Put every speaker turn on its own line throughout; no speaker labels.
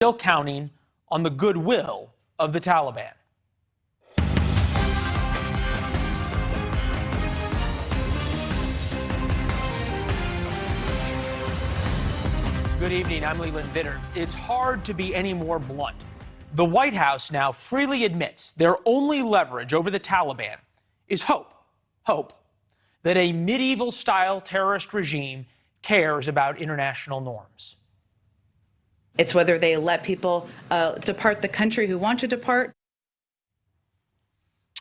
still counting on the goodwill of the Taliban. Good evening, I'm Leland Vittert. It's hard to be any more blunt. The White House now freely admits their only leverage over the Taliban is hope that a medieval-style terrorist regime cares about international norms.
It's whether they let people depart the country who want to depart.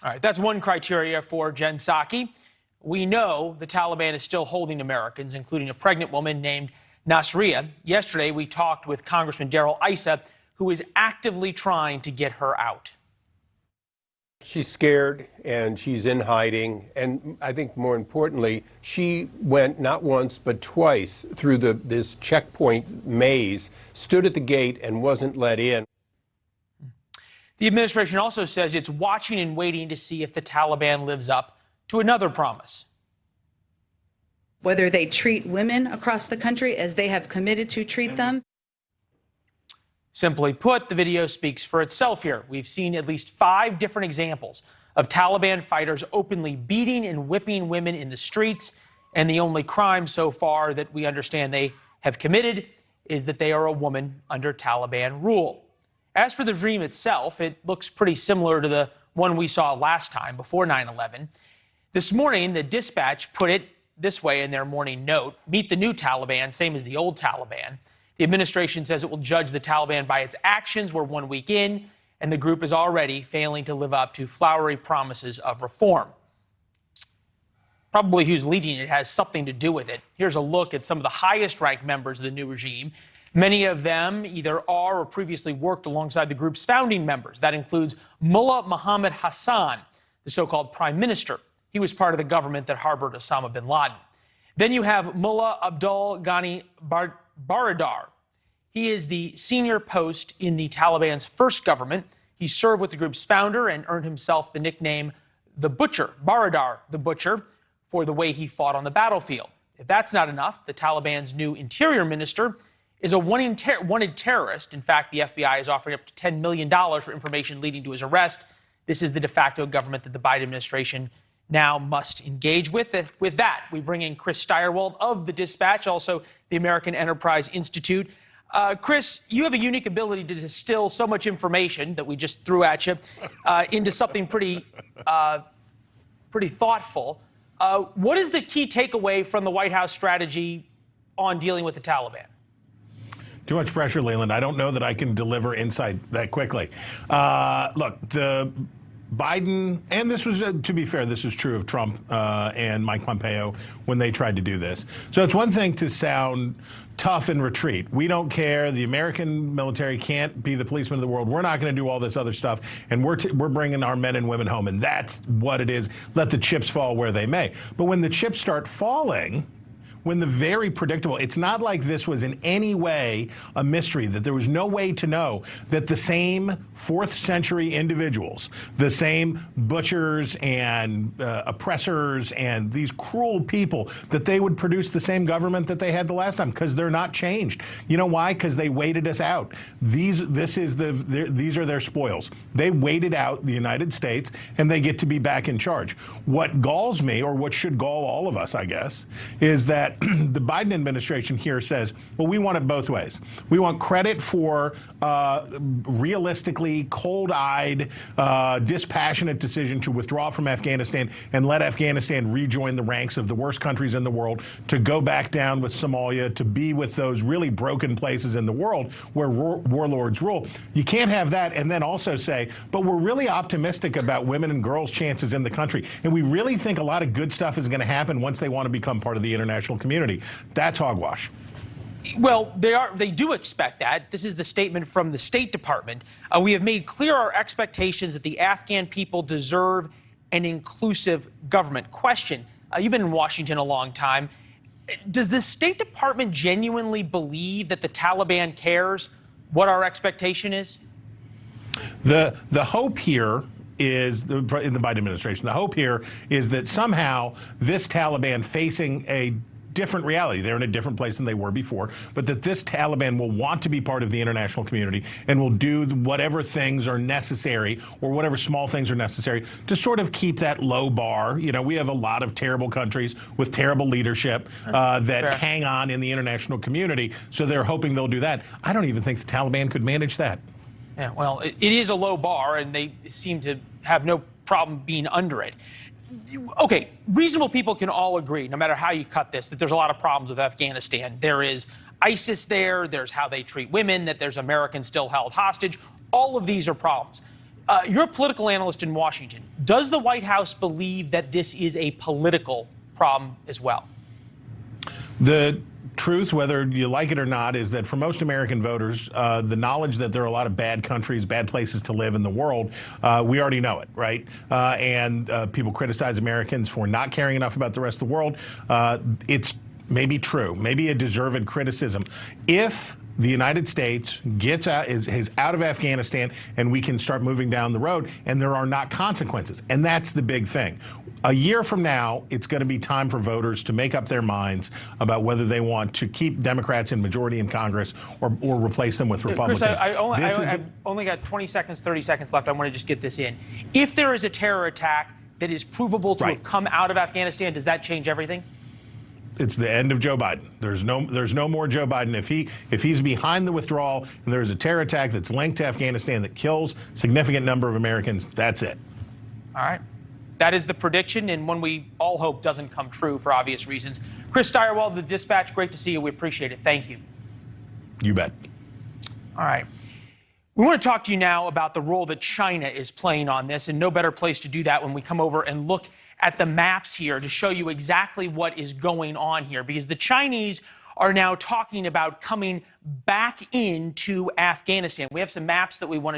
All right, that's one criteria for Jen Psaki. We know the Taliban is still holding Americans, including a pregnant woman named Nasriya. Yesterday, we talked with Congressman Darrell Issa, who is actively trying to get her out.
She's scared and she's in hiding. And I think more importantly, she went not once but twice through this checkpoint maze, stood at the gate and wasn't let in.
The administration also says it's watching and waiting to see if the Taliban lives up to another promise.
Whether they treat women across the country as they have committed to treat them.
Simply put, the video speaks for itself here. We've seen at least 5 different examples of Taliban fighters openly beating and whipping women in the streets, and the only crime so far that we understand they have committed is that they are a woman under Taliban rule. As for the dream itself, it looks pretty similar to the one we saw last time, before 9/11. This morning, the Dispatch put it this way in their morning note: meet the new Taliban, same as the old Taliban. The administration says it will judge the Taliban by its actions. We're 1 week in, and the group is already failing to live up to flowery promises of reform. Probably who's leading it has something to do with it. Here's a look at some of the highest-ranked members of the new regime. Many of them either are or previously worked alongside the group's founding members. That includes Mullah Mohammed Hassan, the so-called prime minister. He was part of the government that harbored Osama bin Laden. Then you have Mullah Abdul Ghani Baradar. He is the senior post in the Taliban's first government. He served with the group's founder and earned himself the nickname the Butcher, Baradar the Butcher, for the way he fought on the battlefield. If that's not enough, the Taliban's new interior minister is a wanted terrorist. In fact, the FBI is offering up to $10 million for information leading to his arrest. This is the de facto government that the Biden administration now must engage with. With that, we bring in Chris Stirewalt of the Dispatch, also the American Enterprise Institute. Chris, you have a unique ability to distill so much information that we just threw at you into something pretty thoughtful. What is the key takeaway from the White House strategy on dealing with the Taliban?
Too much pressure, Leland. I don't know that I can deliver insight that quickly. Look, the Biden, and this was, to be fair, this is true of Trump and Mike Pompeo when they tried to do this. So it's one thing to sound tough and retreat. We don't care. The American military can't be the policeman of the world. We're not going to do all this other stuff, and we're bringing our men and women home, and that's what it is. Let the chips fall where they may. But when the chips start falling, when the very predictable, it's not like this was in any way a mystery, that there was no way to know that the same 4th century individuals, the same butchers and oppressors and these cruel people, that they would produce the same government that they had the last time, because they're not changed. You know why? Because they waited us out. These are their spoils. They waited out the United States, and they get to be back in charge. What galls me, or what should gall all of us, I guess, is that the Biden administration here says, well, we want it both ways. We want credit for realistically cold-eyed, dispassionate decision to withdraw from Afghanistan and let Afghanistan rejoin the ranks of the worst countries in the world, to go back down with Somalia, to be with those really broken places in the world where warlords rule. You can't have that and then also say, but we're really optimistic about women and girls' chances in the country, and we really think a lot of good stuff is going to happen once they want to become part of the international community. That's hogwash.
Well, they do expect that. This is the statement from the State Department. We have made clear our expectations that the Afghan people deserve an inclusive government. Question, you've been in Washington a long time. Does the State Department genuinely believe that the Taliban cares what our expectation is?
The hope here is, in the Biden administration, the hope here is that somehow this Taliban facing a different reality. They're in a different place than they were before, but that this Taliban will want to be part of the international community and will do whatever things are necessary or whatever small things are necessary to sort of keep that low bar. You know, we have a lot of terrible countries with terrible leadership that hang on in the international community, so they're hoping they'll do that. I don't even think the Taliban could manage that.
Yeah, well, it is a low bar, and they seem to have no problem being under it. Okay, reasonable people can all agree, no matter how you cut this, that there's a lot of problems with Afghanistan. There is ISIS there, there's how they treat women, that there's Americans still held hostage. All of these are problems. You're a political analyst in Washington. Does the White House believe that this is a political problem as well?
The truth, whether you like it or not, is that for most American voters, the knowledge that there are a lot of bad countries, bad places to live in the world, we already know it, right? And people criticize Americans for not caring enough about the rest of the world. It's maybe true, maybe a deserved criticism. If the United States gets out, is out of Afghanistan, and we can start moving down the road, and there are not consequences. And that's the big thing. A year from now, it's going to be time for voters to make up their minds about whether they want to keep Democrats in majority in Congress or replace them with Republicans.
Chris, I've only got 20 seconds, 30 seconds left. I want to just get this in. If there is a terror attack that is provable to have come out of Afghanistan, does that change everything?
It's the end of Joe Biden. There's no more Joe Biden. If he's behind the withdrawal and there's a terror attack that's linked to Afghanistan that kills a significant number of Americans, that's it.
All right. That is the prediction, and one we all hope doesn't come true for obvious reasons. Chris Stirewalt, The Dispatch, great to see you. We appreciate it. Thank you.
You bet.
All right. We want to talk to you now about the role that China is playing on this, and no better place to do that when we come over and look at the maps here to show you exactly what is going on here, because the Chinese are now talking about coming back into Afghanistan. We have some maps that we want to